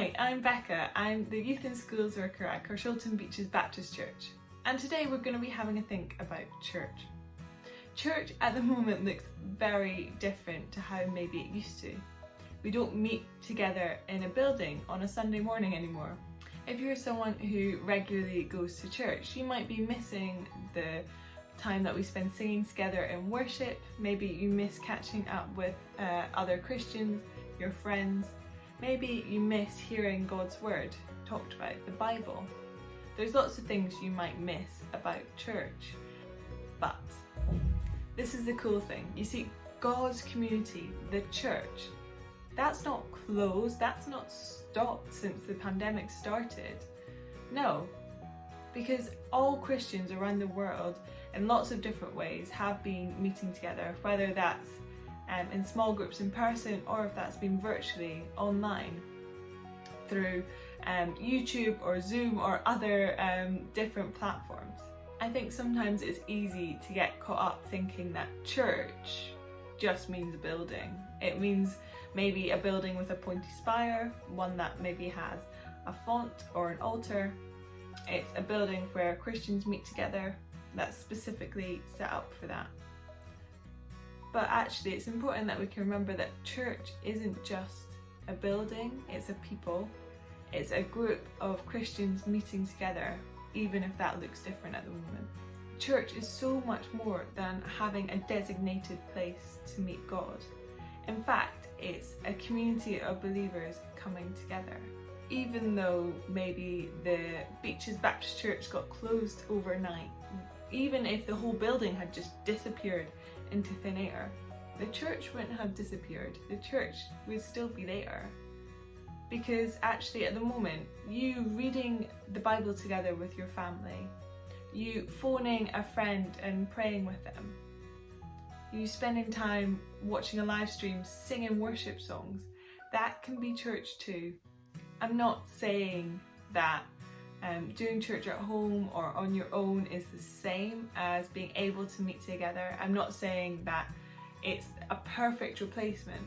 Hi, I'm Becca. I'm the Youth and Schools Worker at Carshalton Beaches Baptist Church. And today we're going to be having a think about church. Church at the moment looks very different to how maybe it used to. We don't meet together in a building on a Sunday morning anymore. If you're someone who regularly goes to church, you might be missing the time that we spend singing together in worship. Maybe you miss catching up with other Christians, your friends. Maybe you miss hearing God's word talked about, the Bible. There's lots of things you might miss about church. But this is the cool thing. You see, God's community, the church, that's not closed, that's not stopped since the pandemic started. No, because all Christians around the world in lots of different ways have been meeting together, whether that's in small groups in person or if that's been virtually online through YouTube or Zoom or other different platforms. I think sometimes it's easy to get caught up thinking that church just means a building. It means maybe a building with a pointy spire, one that maybe has a font or an altar. It's a building where Christians meet together that's specifically set up for that. But actually it's important that we can remember that church isn't just a building, it's a people. It's a group of Christians meeting together, even if that looks different at the moment. Church is so much more than having a designated place to meet God. In fact, it's a community of believers coming together. Even though maybe the Beaches Baptist Church got closed overnight, even if the whole building had just disappeared into thin air, the church wouldn't have disappeared. The church would still be there. Because actually at the moment, you reading the Bible together with your family, you phoning a friend and praying with them, you spending time watching a live stream, singing worship songs, that can be church too. I'm not saying that doing church at home or on your own is the same as being able to meet together. I'm not saying that it's a perfect replacement,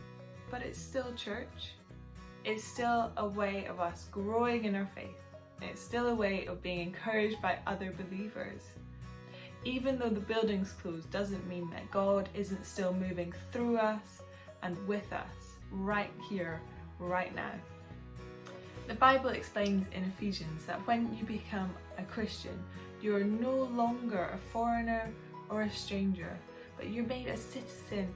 but it's still church. It's still a way of us growing in our faith. It's still a way of being encouraged by other believers. Even though the building's closed doesn't mean that God isn't still moving through us and with us right here, right now. The Bible explains in Ephesians that when you become a Christian, you are no longer a foreigner or a stranger, but you're made a citizen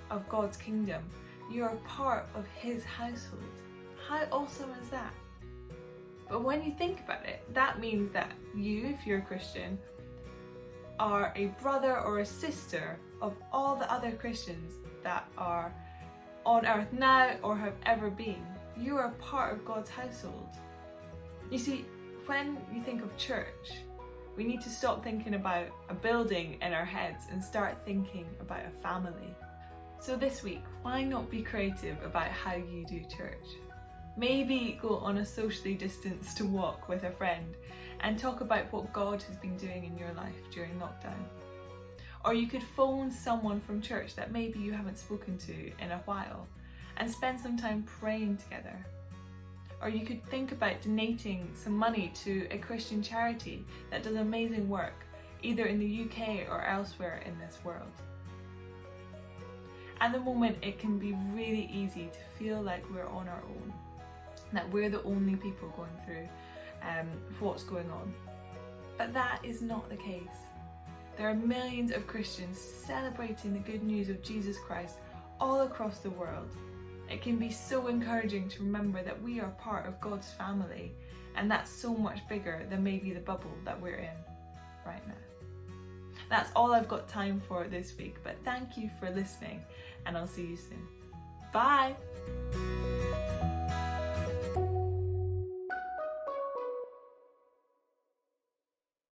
of God's kingdom. You are part of His household. How awesome is that? But when you think about it, that means that you, if you're a Christian, are a brother or a sister of all the other Christians that are on earth now or have ever been. You are part of God's household. You see, when you think of church, we need to stop thinking about a building in our heads and start thinking about a family. So this week, why not be creative about how you do church? Maybe go on a socially distanced walk with a friend and talk about what God has been doing in your life during lockdown. Or you could phone someone from church that maybe you haven't spoken to in a while and spend some time praying together. Or you could think about donating some money to a Christian charity that does amazing work, either in the UK or elsewhere in this world. At the moment, it can be really easy to feel like we're on our own, that we're the only people going through what's going on. But that is not the case. There are millions of Christians celebrating the good news of Jesus Christ all across the world. It can be so encouraging to remember that we are part of God's family, and that's so much bigger than maybe the bubble that we're in right now. That's all I've got time for this week, but thank you for listening, and I'll see you soon. Bye!